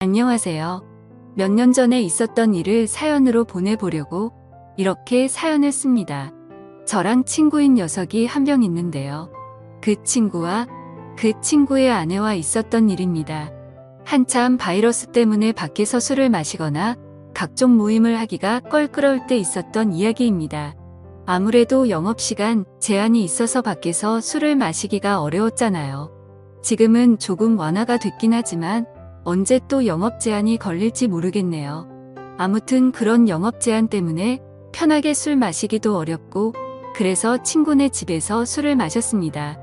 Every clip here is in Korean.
안녕하세요. 몇 년 전에 있었던 일을 사연으로 보내보려고 이렇게 사연을 씁니다. 저랑 친구인 녀석이 한 명 있는데요. 그 친구와 그 친구의 아내와 있었던 일입니다. 한참 바이러스 때문에 밖에서 술을 마시거나 각종 모임을 하기가 껄끄러울 때 있었던 이야기입니다. 아무래도 영업시간 제한이 있어서 밖에서 술을 마시기가 어려웠잖아요. 지금은 조금 완화가 됐긴 하지만 언제 또 영업 제한이 걸릴지 모르겠네요. 아무튼 그런 영업 제한 때문에 편하게 술 마시기도 어렵고 그래서 친구네 집에서 술을 마셨습니다.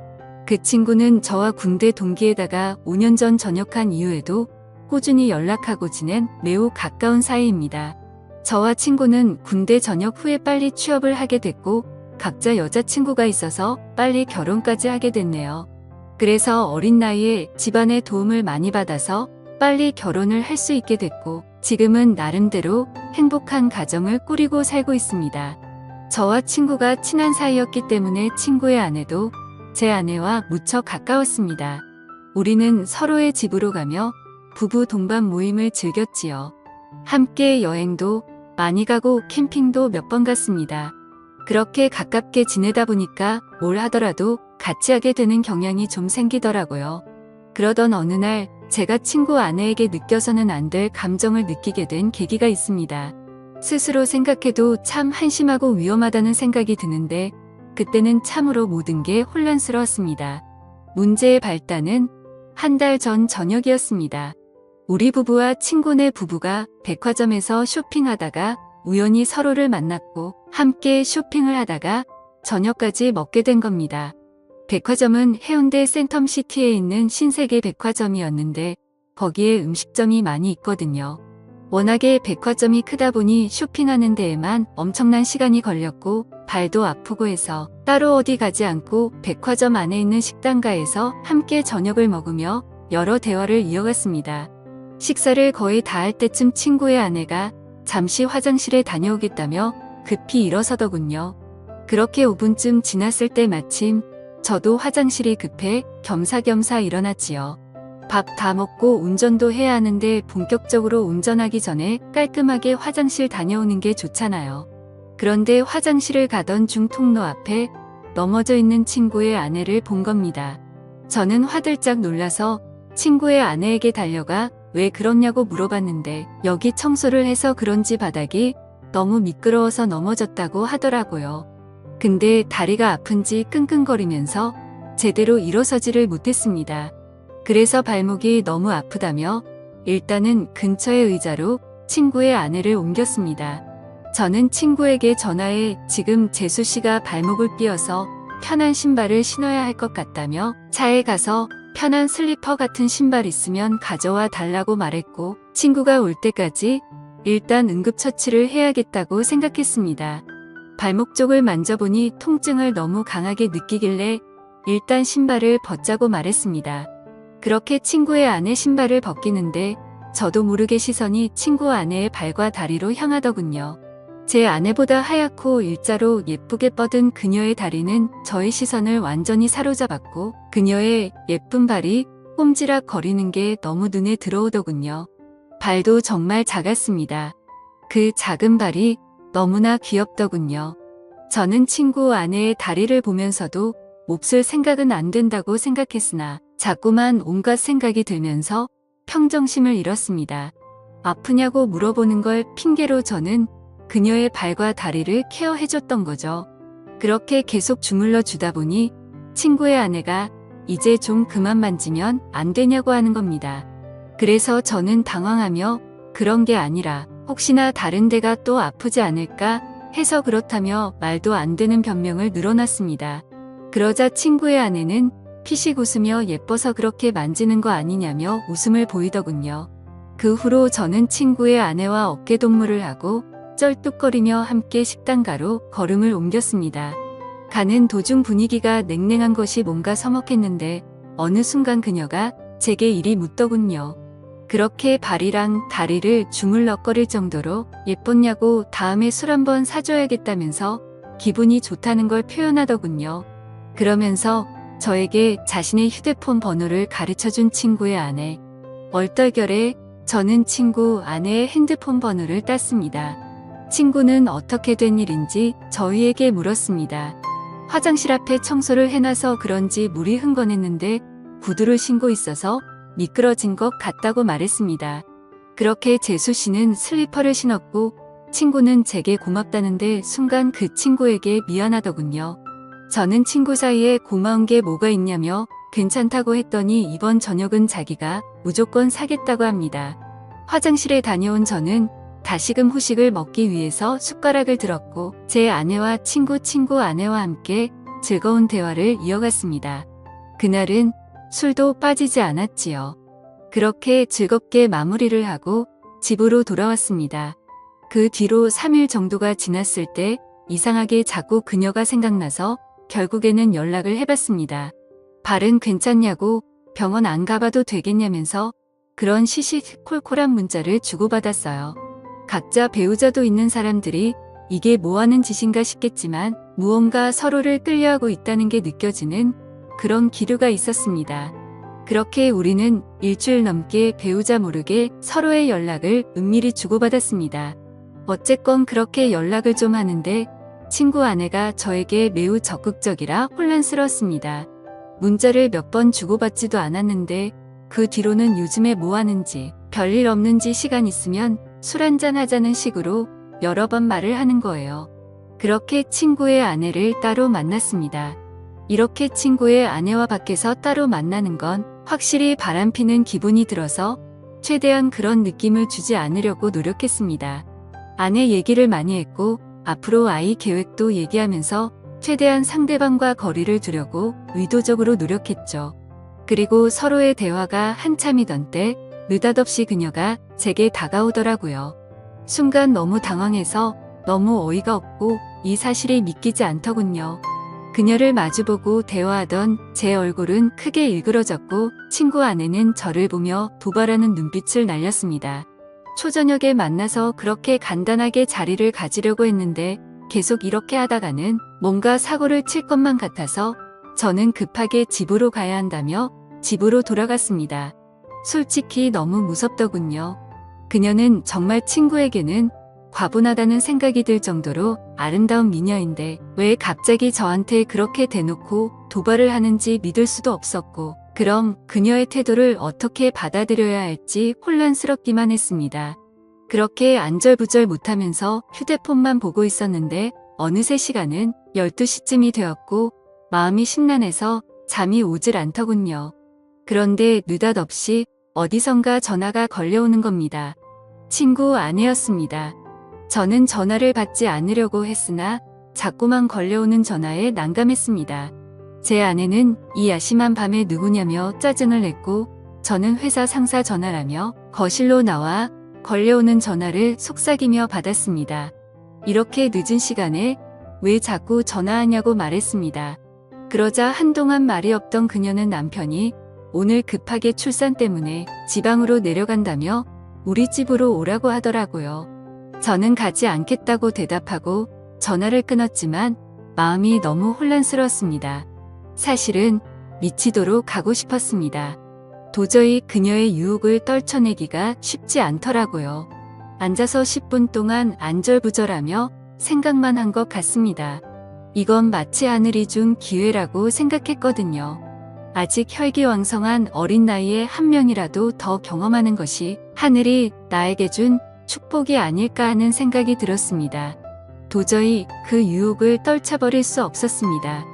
그 친구는 저와 군대 동기에다가 5년 전 전역한 이후에도 꾸준히 연락하고 지낸 매우 가까운 사이입니다. 저와 친구는 군대 전역 후에 빨리 취업을 하게 됐고 각자 여자친구가 있어서 빨리 결혼까지 하게 됐네요. 그래서 어린 나이에 집안의 도움을 많이 받아서 빨리 결혼을 할 수 있게 됐고 지금은 나름대로 행복한 가정을 꾸리고 살고 있습니다. 저와 친구가 친한 사이였기 때문에 친구의 아내도 제 아내와 무척 가까웠습니다. 우리는 서로의 집으로 가며 부부 동반 모임을 즐겼지요. 함께 여행도 많이 가고 캠핑도 몇 번 갔습니다. 그렇게 가깝게 지내다 보니까 뭘 하더라도 같이 하게 되는 경향이 좀 생기더라고요. 그러던 어느 날 제가 친구 아내에게 느껴서는 안 될 감정을 느끼게 된 계기가 있습니다. 스스로 생각해도 참 한심하고 위험하다는 생각이 드는데 그때는 참으로 모든 게 혼란스러웠습니다. 문제의 발단은 한 달 전 저녁이었습니다. 우리 부부와 친구네 부부가 백화점에서 쇼핑하다가 우연히 서로를 만났고 함께 쇼핑을 하다가 저녁까지 먹게 된 겁니다. 백화점은 해운대 센텀시티에 있는 신세계 백화점이었는데 거기에 음식점이 많이 있거든요. 워낙에 백화점이 크다 보니 쇼핑하는 데에만 엄청난 시간이 걸렸고 발도 아프고 해서 따로 어디 가지 않고 백화점 안에 있는 식당가에서 함께 저녁을 먹으며 여러 대화를 이어갔습니다. 식사를 거의 다 할 때쯤 친구의 아내가 잠시 화장실에 다녀오겠다며 급히 일어서더군요. 그렇게 5분쯤 지났을 때 마침 저도 화장실이 급해 겸사겸사 일어났지요. 밥 다 먹고 운전도 해야 하는데 본격적으로 운전하기 전에 깔끔하게 화장실 다녀오는 게 좋잖아요. 그런데 화장실을 가던 중 통로 앞에 넘어져 있는 친구의 아내를 본 겁니다. 저는 화들짝 놀라서 친구의 아내에게 달려가 왜 그러냐고 물어봤는데 여기 청소를 해서 그런지 바닥이 너무 미끄러워서 넘어졌다고 하더라고요. 근데 다리가 아픈지 끙끙거리면서 제대로 일어서지를 못했습니다. 그래서 발목이 너무 아프다며 일단은 근처의 의자로 친구의 아내를 옮겼습니다. 저는 친구에게 전화해 지금 재수 씨가 발목을 삐어서 편한 신발을 신어야 할 것 같다며 차에 가서 편한 슬리퍼 같은 신발 있으면 가져와 달라고 말했고 친구가 올 때까지 일단 응급처치를 해야겠다고 생각했습니다. 발목 쪽을 만져보니 통증을 너무 강하게 느끼길래 일단 신발을 벗자고 말했습니다. 그렇게 친구의 아내 신발을 벗기는데 저도 모르게 시선이 친구 아내의 발과 다리로 향하더군요. 제 아내보다 하얗고 일자로 예쁘게 뻗은 그녀의 다리는 저의 시선을 완전히 사로잡았고 그녀의 예쁜 발이 꼼지락 거리는 게 너무 눈에 들어오더군요. 발도 정말 작았습니다. 그 작은 발이 너무나 귀엽더군요. 저는 친구 아내의 다리를 보면서도 몹쓸 생각은 안 된다고 생각했으나 자꾸만 온갖 생각이 들면서 평정심을 잃었습니다. 아프냐고 물어보는 걸 핑계로 저는 그녀의 발과 다리를 케어해줬던 거죠. 그렇게 계속 주물러 주다 보니 친구의 아내가 이제 좀 그만 만지면 안 되냐고 하는 겁니다. 그래서 저는 당황하며 그런 게 아니라 혹시나 다른 데가 또 아프지 않을까 해서 그렇다며 말도 안 되는 변명을 늘어놨습니다. 그러자 친구의 아내는 피식 웃으며 예뻐서 그렇게 만지는 거 아니냐며 웃음을 보이더군요. 그 후로 저는 친구의 아내와 어깨동무를 하고 쩔뚝거리며 함께 식당가로 걸음을 옮겼습니다. 가는 도중 분위기가 냉랭한 것이 뭔가 서먹했는데 어느 순간 그녀가 제게 이리 묻더군요. 그렇게 발이랑 다리를 주물럭거릴 정도로 예뻤냐고 다음에 술 한번 사줘야겠다면서 기분이 좋다는 걸 표현하더군요. 그러면서 저에게 자신의 휴대폰 번호를 가르쳐준 친구의 아내. 얼떨결에 저는 친구 아내의 핸드폰 번호를 땄습니다. 친구는 어떻게 된 일인지 저희에게 물었습니다. 화장실 앞에 청소를 해놔서 그런지 물이 흥건했는데 구두를 신고 있어서 미끄러진 것 같다고 말했습니다. 그렇게 재수 씨는 슬리퍼를 신었고 친구는 제게 고맙다는데 순간 그 친구에게 미안하더군요. 저는 친구 사이에 고마운 게 뭐가 있냐며 괜찮다고 했더니 이번 저녁은 자기가 무조건 사겠다고 합니다. 화장실에 다녀온 저는 다시금 후식을 먹기 위해서 숟가락을 들었고 제 아내와 친구 아내와 함께 즐거운 대화를 이어갔습니다. 그날은 술도 빠지지 않았지요. 그렇게 즐겁게 마무리를 하고 집으로 돌아왔습니다. 그 뒤로 3일 정도가 지났을 때 이상하게 자꾸 그녀가 생각나서 결국에는 연락을 해봤습니다. 발은 괜찮냐고 병원 안 가봐도 되겠냐면서 그런 시시콜콜한 문자를 주고받았어요. 각자 배우자도 있는 사람들이 이게 뭐하는 짓인가 싶겠지만 무언가 서로를 끌려하고 있다는 게 느껴지는 그런 기류가 있었습니다. 그렇게 우리는 일주일 넘게 배우자 모르게 서로의 연락을 은밀히 주고받았습니다. 어쨌건 그렇게 연락을 좀 하는데 친구 아내가 저에게 매우 적극적이라 혼란스러웠습니다. 문자를 몇 번 주고받지도 않았는데 그 뒤로는 요즘에 뭐 하는지 별일 없는지 시간 있으면 술 한잔 하자는 식으로 여러 번 말을 하는 거예요. 그렇게 친구의 아내를 따로 만났습니다. 이렇게 친구의 아내와 밖에서 따로 만나는 건 확실히 바람피는 기분이 들어서 최대한 그런 느낌을 주지 않으려고 노력했습니다. 아내 얘기를 많이 했고 앞으로 아이 계획도 얘기하면서 최대한 상대방과 거리를 두려고 의도적으로 노력했죠. 그리고 서로의 대화가 한참이던 때 느닷없이 그녀가 제게 다가오더라고요. 순간 너무 당황해서 너무 어이가 없고 이 사실이 믿기지 않더군요. 그녀를 마주보고 대화하던 제 얼굴은 크게 일그러졌고 친구 아내는 저를 보며 도발하는 눈빛을 날렸습니다. 초저녁에 만나서 그렇게 간단하게 자리를 가지려고 했는데 계속 이렇게 하다가는 뭔가 사고를 칠 것만 같아서 저는 급하게 집으로 가야 한다며 집으로 돌아갔습니다. 솔직히 너무 무섭더군요. 그녀는 정말 친구에게는 과분하다는 생각이 들 정도로 아름다운 미녀인데 왜 갑자기 저한테 그렇게 대놓고 도발을 하는지 믿을 수도 없었고 그럼 그녀의 태도를 어떻게 받아들여야 할지 혼란스럽기만 했습니다. 그렇게 안절부절 못하면서 휴대폰만 보고 있었는데 어느새 시간은 12시쯤이 되었고 마음이 심란해서 잠이 오질 않더군요. 그런데 느닷없이 어디선가 전화가 걸려오는 겁니다. 친구 아내였습니다. 저는 전화를 받지 않으려고 했으나 자꾸만 걸려오는 전화에 난감했습니다. 제 아내는 이 야심한 밤에 누구냐며 짜증을 냈고 저는 회사 상사 전화라며 거실로 나와 걸려오는 전화를 속삭이며 받았습니다. 이렇게 늦은 시간에 왜 자꾸 전화하냐고 말했습니다. 그러자 한동안 말이 없던 그녀는 남편이 오늘 급하게 출산 때문에 지방으로 내려간다며 우리 집으로 오라고 하더라고요. 저는 가지 않겠다고 대답하고 전화를 끊었지만 마음이 너무 혼란스러웠습니다. 사실은 미치도록 가고 싶었습니다. 도저히 그녀의 유혹을 떨쳐내기가 쉽지 않더라고요. 앉아서 10분 동안 안절부절하며 생각만 한 것 같습니다. 이건 마치 하늘이 준 기회라고 생각했거든요. 아직 혈기왕성한 어린 나이에 한 명이라도 더 경험하는 것이 하늘이 나에게 준 축복이 아닐까 하는 생각이 들었습니다. 도저히 그 유혹을 떨쳐버릴 수 없었습니다.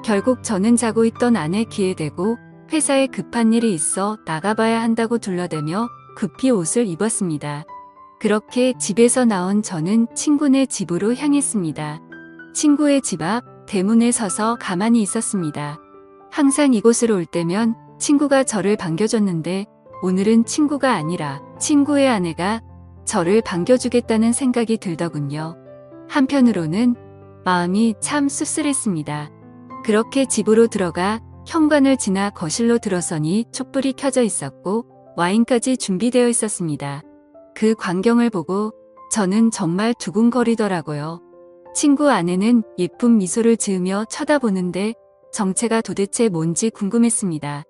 결국 저는 자고 있던 아내 귀에 대고 회사에 급한 일이 있어 나가봐야 한다고 둘러대며 급히 옷을 입었습니다. 그렇게 집에서 나온 저는 친구네 집으로 향했습니다. 친구의 집 앞 대문에 서서 가만히 있었습니다. 항상 이곳으로 올 때면 친구가 저를 반겨줬는데 오늘은 친구가 아니라 친구의 아내가 저를 반겨주겠다는 생각이 들더군요. 한편으로는 마음이 참 씁쓸했습니다. 그렇게 집으로 들어가 현관을 지나 거실로 들어서니 촛불이 켜져 있었고 와인까지 준비되어 있었습니다. 그 광경을 보고 저는 정말 두근거리더라고요. 친구 아내는 예쁜 미소를 지으며 쳐다보는데 정체가 도대체 뭔지 궁금했습니다.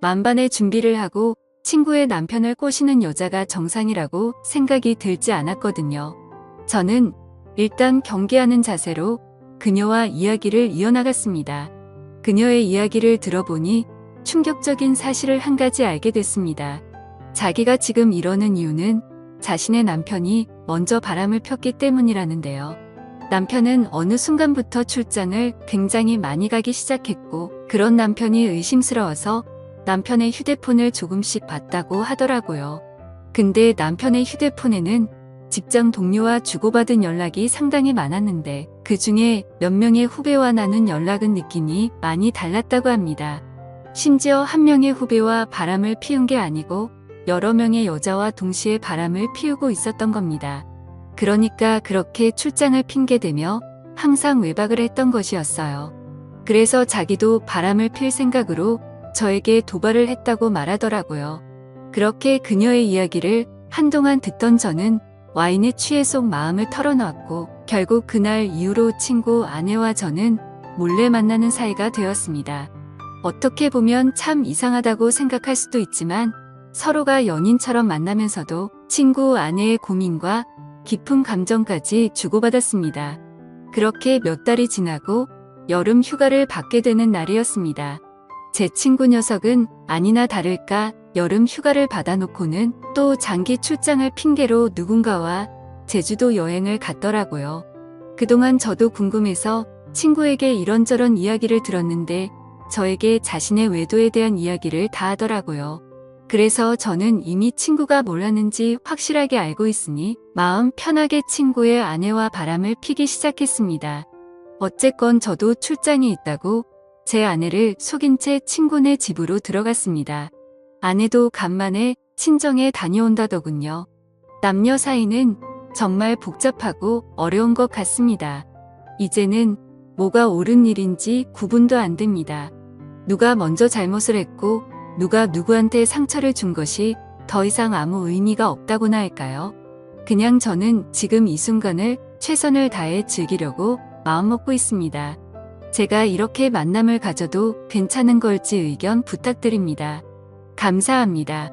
만반의 준비를 하고 친구의 남편을 꼬시는 여자가 정상이라고 생각이 들지 않았거든요. 저는 일단 경계하는 자세로 그녀와 이야기를 이어나갔습니다. 그녀의 이야기를 들어보니 충격적인 사실을 한 가지 알게 됐습니다. 자기가 지금 이러는 이유는 자신의 남편이 먼저 바람을 폈기 때문이라는데요. 남편은 어느 순간부터 출장을 굉장히 많이 가기 시작했고, 그런 남편이 의심스러워서 남편의 휴대폰을 조금씩 봤다고 하더라고요. 근데 남편의 휴대폰에는 직장 동료와 주고받은 연락이 상당히 많았는데 그 중에 몇 명의 후배와 나눈 연락은 느낌이 많이 달랐다고 합니다. 심지어 한 명의 후배와 바람을 피운 게 아니고 여러 명의 여자와 동시에 바람을 피우고 있었던 겁니다. 그러니까 그렇게 출장을 핑계대며 항상 외박을 했던 것이었어요. 그래서 자기도 바람을 필 생각으로 저에게 도발을 했다고 말하더라고요. 그렇게 그녀의 이야기를 한동안 듣던 저는 와인에 취해 속 마음을 털어놓았고 결국 그날 이후로 친구 아내와 저는 몰래 만나는 사이가 되었습니다. 어떻게 보면 참 이상하다고 생각할 수도 있지만 서로가 연인처럼 만나면서도 친구 아내의 고민과 깊은 감정까지 주고받았습니다. 그렇게 몇 달이 지나고 여름 휴가를 받게 되는 날이었습니다. 제 친구 녀석은 아니나 다를까 여름 휴가를 받아놓고는 또 장기 출장을 핑계로 누군가와 제주도 여행을 갔더라고요. 그동안 저도 궁금해서 친구에게 이런저런 이야기를 들었는데 저에게 자신의 외도에 대한 이야기를 다 하더라고요. 그래서 저는 이미 친구가 뭘 하는지 확실하게 알고 있으니 마음 편하게 친구의 아내와 바람을 피기 시작했습니다. 어쨌건 저도 출장이 있다고 제 아내를 속인 채 친구네 집으로 들어갔습니다. 아내도 간만에 친정에 다녀온다더군요. 남녀 사이는 정말 복잡하고 어려운 것 같습니다. 이제는 뭐가 옳은 일인지 구분도 안 됩니다. 누가 먼저 잘못을 했고 누가 누구한테 상처를 준 것이 더 이상 아무 의미가 없다고나 할까요? 그냥 저는 지금 이 순간을 최선을 다해 즐기려고 마음먹고 있습니다. 제가 이렇게 만남을 가져도 괜찮은 걸지 의견 부탁드립니다. 감사합니다.